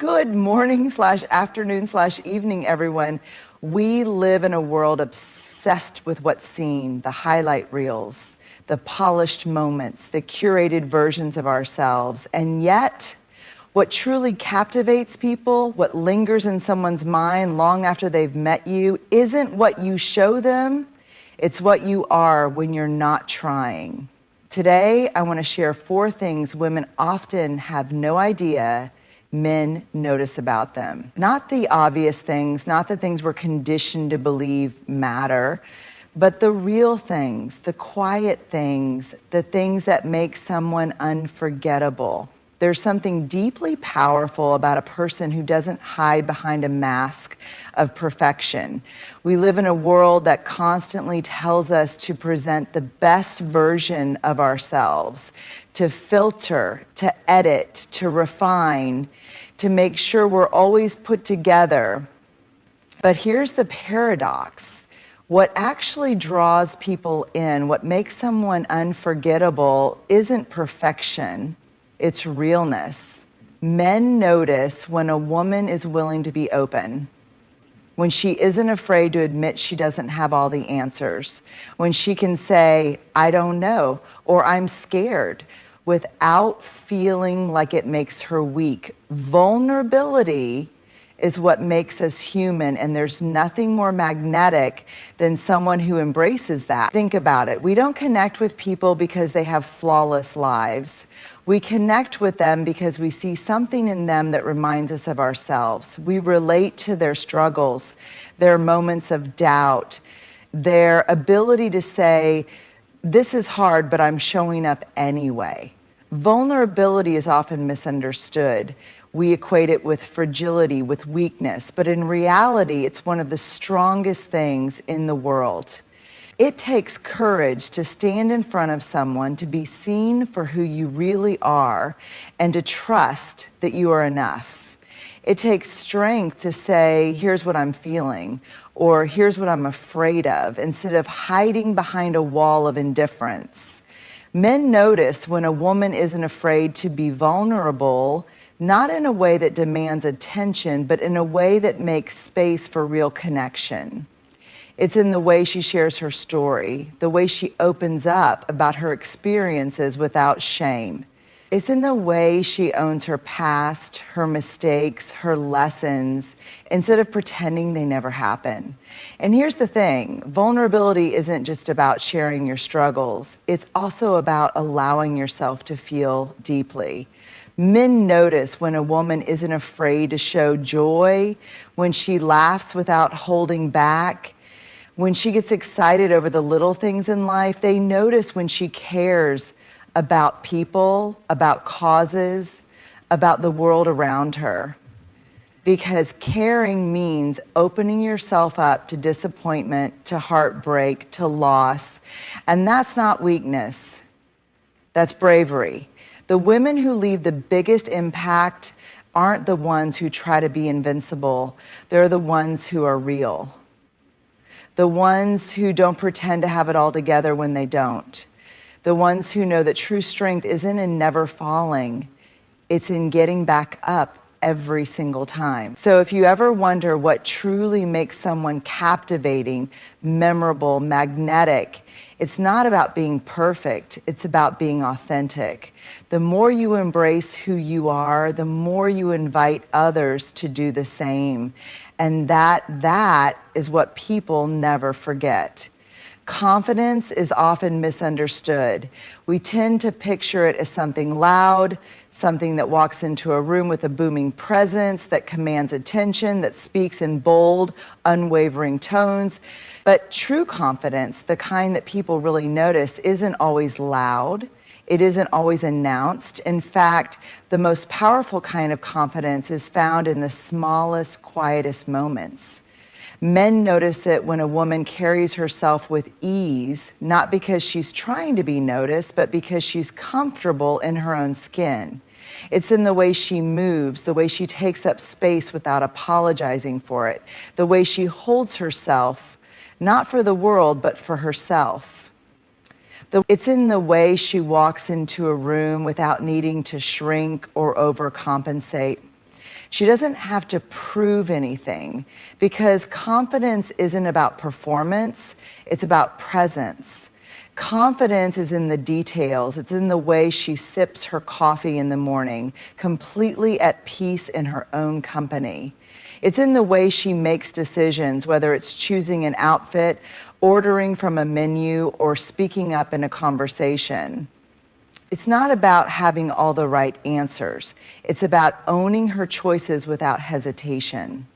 Good morning slash afternoon slash evening, everyone. We live in a world obsessed with what's seen, the highlight reels, the polished moments, the curated versions of ourselves. And yet, what truly captivates people, what lingers in someone's mind long after they've met you, isn't what you show them, it's what you are when you're not trying. Today, I want to share 4 things women often have no idea men notice about them. Not the obvious things, not the things we're conditioned to believe matter, but the real things, the quiet things, the things that make someone unforgettable. There's something deeply powerful about a person who doesn't hide behind a mask of perfection. We live in a world that constantly tells us to present the best version of ourselves, to filter, to edit, to refine, to make sure we're always put together. But here's the paradox. What actually draws people in, what makes someone unforgettable, isn't perfection. It's realness. Men notice when a woman is willing to be open, when she isn't afraid to admit she doesn't have all the answers, when she can say, I don't know, or I'm scared, without feeling like it makes her weak. Vulnerability is what makes us human, and there's nothing more magnetic than someone who embraces that. Think about it. We don't connect with people because they have flawless lives. We connect with them because we see something in them that reminds us of ourselves. We relate to their struggles, their moments of doubt, their ability to say, this is hard, but I'm showing up anyway. Vulnerability is often misunderstood. We equate it with fragility, with weakness, but in reality, it's one of the strongest things in the world. It takes courage to stand in front of someone, to be seen for who you really are, and to trust that you are enough. It takes strength to say, here's what I'm feeling, or here's what I'm afraid of, instead of hiding behind a wall of indifference. Men notice when a woman isn't afraid to be vulnerable, not in a way that demands attention, but in a way that makes space for real connection. It's in the way she shares her story, the way she opens up about her experiences without shame. It's in the way she owns her past, her mistakes, her lessons, instead of pretending they never happen. And here's the thing, vulnerability isn't just about sharing your struggles. It's also about allowing yourself to feel deeply. Men notice when a woman isn't afraid to show joy, when she laughs without holding back, when she gets excited over the little things in life. They notice when she cares about people, about causes, about the world around her. Because caring means opening yourself up to disappointment, to heartbreak, to loss. And that's not weakness. That's bravery. The women who leave the biggest impact aren't the ones who try to be invincible. They're the ones who are real. The ones who don't pretend to have it all together when they don't. The ones who know that true strength isn't in never falling. It's in getting back up every single time. So if you ever wonder what truly makes someone captivating, memorable, magnetic, it's not about being perfect, it's about being authentic. The more you embrace who you are, the more you invite others to do the same. And that is what people never forget. Confidence is often misunderstood. We tend to picture it as something loud, something that walks into a room with a booming presence, that commands attention, that speaks in bold, unwavering tones. But true confidence, the kind that people really notice, isn't always loud. It isn't always announced. In fact, the most powerful kind of confidence is found in the smallest, quietest moments. Men notice it when a woman carries herself with ease, not because she's trying to be noticed, but because she's comfortable in her own skin. It's in the way she moves, the way she takes up space without apologizing for it, the way she holds herself, not for the world, but for herself. It's in the way she walks into a room without needing to shrink or overcompensate. She doesn't have to prove anything, because confidence isn't about performance, it's about presence. Confidence is in the details. It's in the way she sips her coffee in the morning, completely at peace in her own company. It's in the way she makes decisions, whether it's choosing an outfit, ordering from a menu, or speaking up in a conversation. It's not about having all the right answers. It's about owning her choices without hesitation.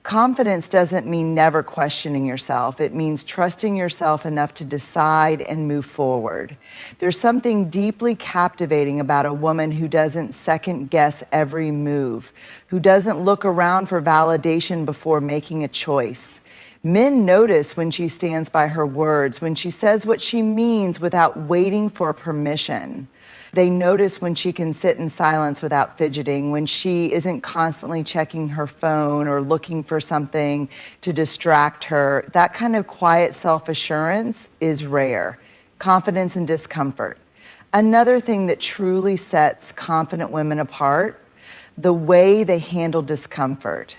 Confidence doesn't mean never questioning yourself. It means trusting yourself enough to decide and move forward. There's something deeply captivating about a woman who doesn't second guess every move, who doesn't look around for validation before making a choice. Men notice when she stands by her words, when she says what she means without waiting for permission. They notice when she can sit in silence without fidgeting, when she isn't constantly checking her phone or looking for something to distract her. That kind of quiet self-assurance is rare. Confidence and discomfort. Another thing that truly sets confident women apart, the way they handle discomfort.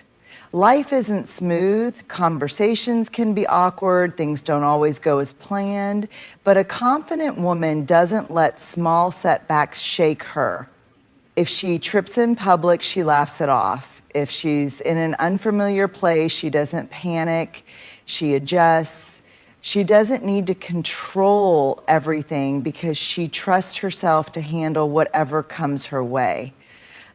Life isn't smooth, conversations can be awkward, things don't always go as planned, but a confident woman doesn't let small setbacks shake her. If she trips in public, she laughs it off. If she's in an unfamiliar place, she doesn't panic, she adjusts. She doesn't need to control everything because she trusts herself to handle whatever comes her way.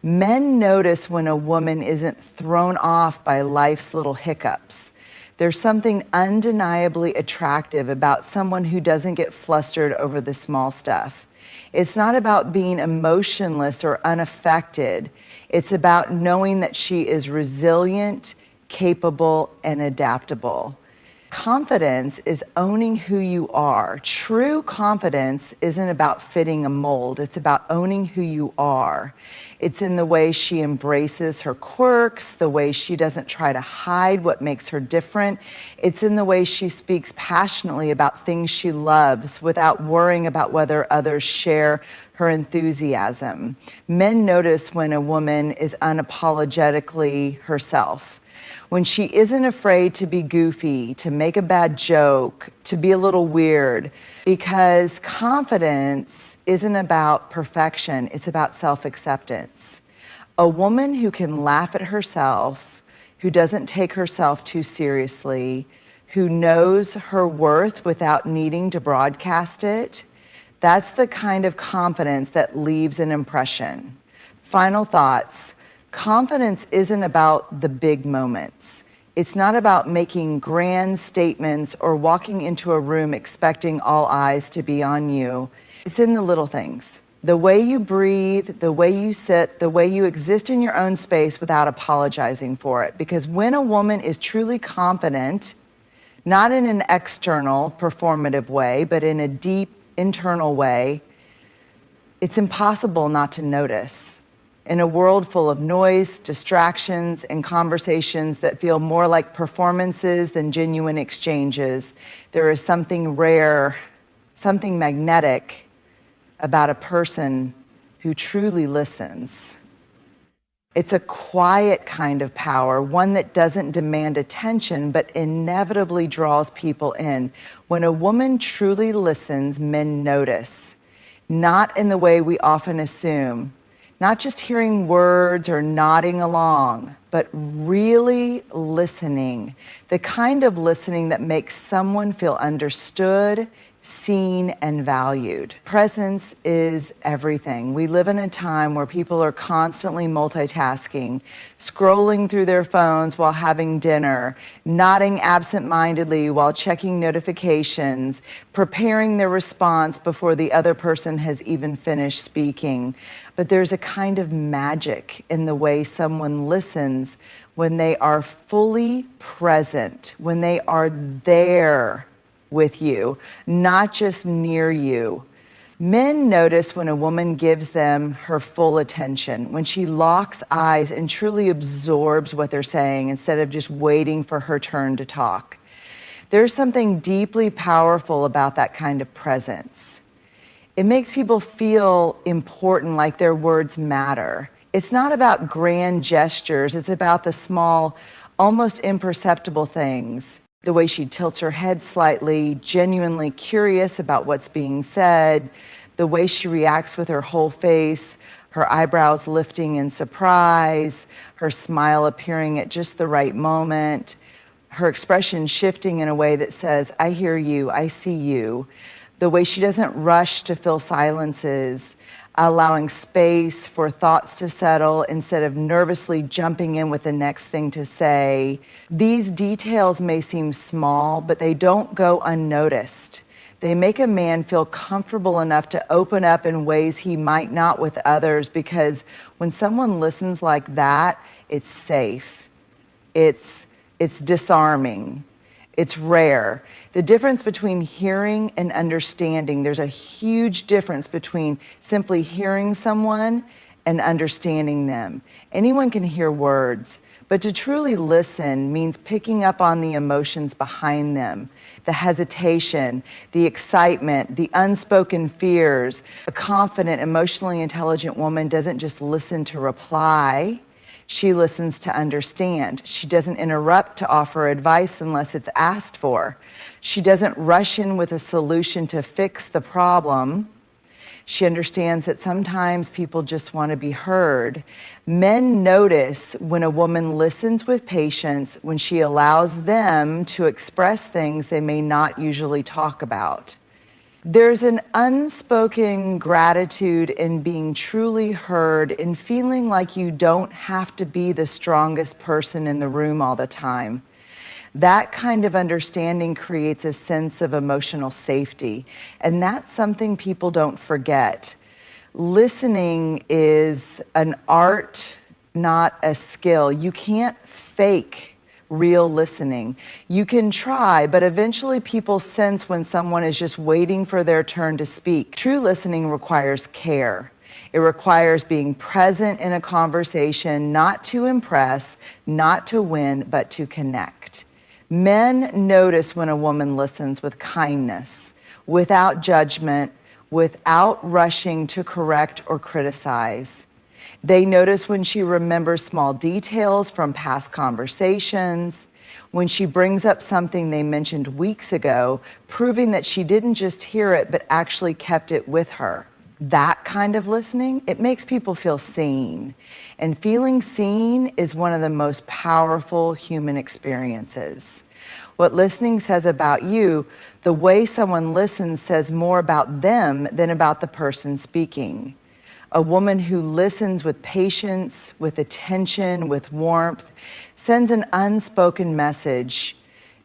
Men notice when a woman isn't thrown off by life's little hiccups. There's something undeniably attractive about someone who doesn't get flustered over the small stuff. It's not about being emotionless or unaffected. It's about knowing that she is resilient, capable, and adaptable. Confidence is owning who you are. True confidence isn't about fitting a mold. It's about owning who you are. It's in the way she embraces her quirks, the way she doesn't try to hide what makes her different. It's in the way she speaks passionately about things she loves without worrying about whether others share her enthusiasm. Men notice when a woman is unapologetically herself. When she isn't afraid to be goofy, to make a bad joke, to be a little weird, because confidence isn't about perfection, it's about self-acceptance. A woman who can laugh at herself, who doesn't take herself too seriously, who knows her worth without needing to broadcast it, that's the kind of confidence that leaves an impression. Final thoughts. Confidence isn't about the big moments. It's not about making grand statements or walking into a room expecting all eyes to be on you. It's in the little things. The way you breathe, the way you sit, the way you exist in your own space without apologizing for it. Because when a woman is truly confident, not in an external, performative way, but in a deep, internal way, it's impossible not to notice. In a world full of noise, distractions, and conversations that feel more like performances than genuine exchanges, there is something rare, something magnetic about a person who truly listens. It's a quiet kind of power, one that doesn't demand attention, but inevitably draws people in. When a woman truly listens, men notice, not in the way we often assume. Not just hearing words or nodding along, but really listening. The kind of listening that makes someone feel understood, seen, and valued. Presence is everything. We live in a time where people are constantly multitasking, scrolling through their phones while having dinner, nodding absent-mindedly while checking notifications, preparing their response before the other person has even finished speaking. But there's a kind of magic in the way someone listens when they are fully present, when they are there with you, not just near you. Men notice when a woman gives them her full attention, when she locks eyes and truly absorbs what they're saying instead of just waiting for her turn to talk. There's something deeply powerful about that kind of presence. It makes people feel important, like their words matter. It's not about grand gestures. It's about the small, almost imperceptible things. The way she tilts her head slightly, genuinely curious about what's being said, the way she reacts with her whole face, her eyebrows lifting in surprise, her smile appearing at just the right moment, her expression shifting in a way that says, I hear you, I see you, the way she doesn't rush to fill silences, allowing space for thoughts to settle instead of nervously jumping in with the next thing to say. These details may seem small, but they don't go unnoticed. They make a man feel comfortable enough to open up in ways he might not with others, because when someone listens like that, it's safe. It's disarming. It's rare. The difference between hearing and understanding, there's a huge difference between simply hearing someone and understanding them. Anyone can hear words, but to truly listen means picking up on the emotions behind them, the hesitation, the excitement, the unspoken fears. A confident, emotionally intelligent woman doesn't just listen to reply. She listens to understand. She doesn't interrupt to offer advice unless it's asked for. She doesn't rush in with a solution to fix the problem. She understands that sometimes people just want to be heard. Men notice when a woman listens with patience, when she allows them to express things they may not usually talk about. There's an unspoken gratitude in being truly heard, in feeling like you don't have to be the strongest person in the room all the time. That kind of understanding creates a sense of emotional safety, and that's something people don't forget. Listening is an art, not a skill. You can't fake real listening. You can try, but eventually people sense when someone is just waiting for their turn to speak. True listening requires care. It requires being present in a conversation, not to impress, not to win, but to connect. Men notice when a woman listens with kindness, without judgment, without rushing to correct or criticize. They notice when she remembers small details from past conversations, when she brings up something they mentioned weeks ago, proving that she didn't just hear it, but actually kept it with her. That kind of listening, it makes people feel seen. And feeling seen is one of the most powerful human experiences. What listening says about you, the way someone listens says more about them than about the person speaking. A woman who listens with patience, with attention, with warmth, sends an unspoken message.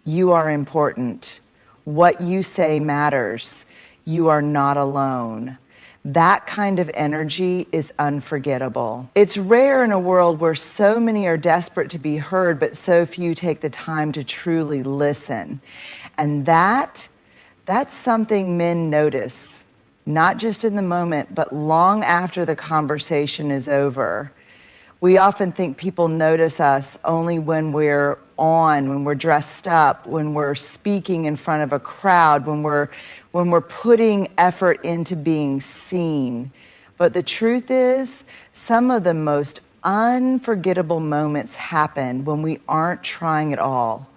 You are important. What you say matters. You are not alone. That kind of energy is unforgettable. It's rare in a world where so many are desperate to be heard, but so few take the time to truly listen. And that's something men notice. Not just in the moment, but long after the conversation is over. We often think people notice us only when we're on, when we're dressed up, when we're speaking in front of a crowd, when we're putting effort into being seen. But the truth is, some of the most unforgettable moments happen when we aren't trying at all.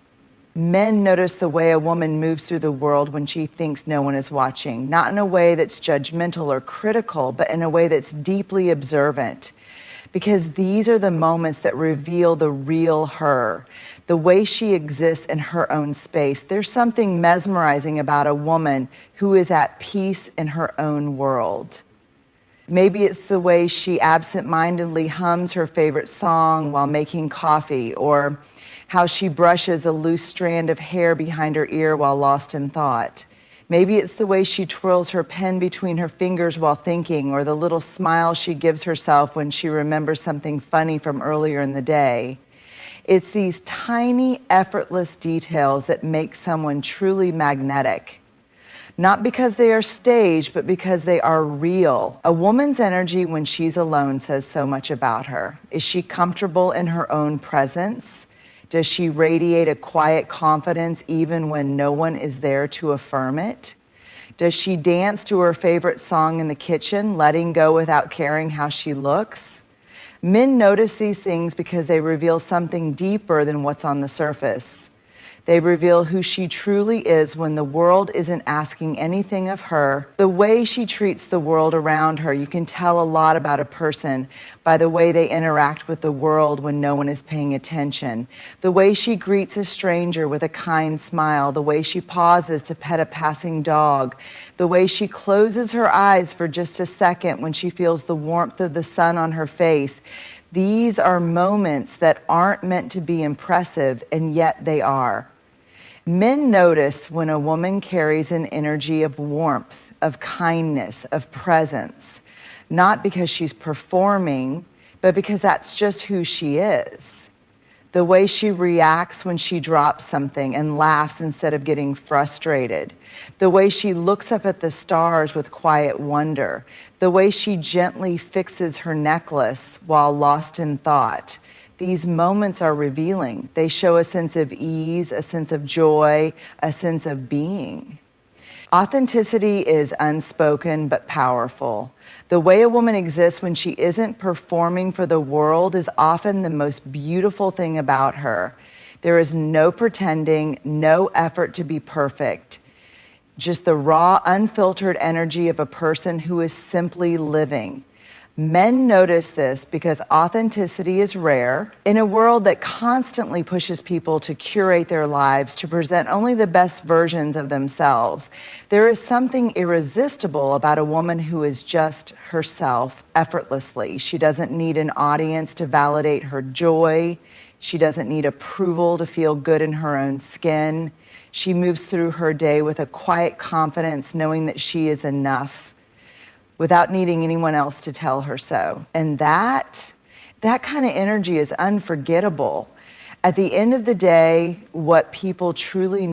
Men notice the way a woman moves through the world when she thinks no one is watching, not in a way that's judgmental or critical, but in a way that's deeply observant. Because these are the moments that reveal the real her, the way she exists in her own space. There's something mesmerizing about a woman who is at peace in her own world. Maybe it's the way she absent-mindedly hums her favorite song while making coffee, or how she brushes a loose strand of hair behind her ear while lost in thought. Maybe it's the way she twirls her pen between her fingers while thinking, or the little smile she gives herself when she remembers something funny from earlier in the day. It's these tiny, effortless details that make someone truly magnetic. Not because they are staged, but because they are real. A woman's energy when she's alone says so much about her. Is she comfortable in her own presence? Does she radiate a quiet confidence even when no one is there to affirm it? Does she dance to her favorite song in the kitchen, letting go without caring how she looks? Men notice these things because they reveal something deeper than what's on the surface. They reveal who she truly is when the world isn't asking anything of her. The way she treats the world around her, you can tell a lot about a person by the way they interact with the world when no one is paying attention. The way she greets a stranger with a kind smile, the way she pauses to pet a passing dog, the way she closes her eyes for just a second when she feels the warmth of the sun on her face. These are moments that aren't meant to be impressive, and yet they are. Men notice when a woman carries an energy of warmth, of kindness, of presence, not because she's performing, but because that's just who she is. The way she reacts when she drops something and laughs instead of getting frustrated. The way she looks up at the stars with quiet wonder. The way she gently fixes her necklace while lost in thought. These moments are revealing. They show a sense of ease, a sense of joy, a sense of being. Authenticity is unspoken but powerful. The way a woman exists when she isn't performing for the world is often the most beautiful thing about her. There is no pretending, no effort to be perfect. Just the raw, unfiltered energy of a person who is simply living. Men notice this because authenticity is rare. In a world that constantly pushes people to curate their lives, to present only the best versions of themselves, there is something irresistible about a woman who is just herself effortlessly. She doesn't need an audience to validate her joy. She doesn't need approval to feel good in her own skin. She moves through her day with a quiet confidence, knowing that she is enough, without needing anyone else to tell her so. And that kind of energy is unforgettable. At the end of the day, what people truly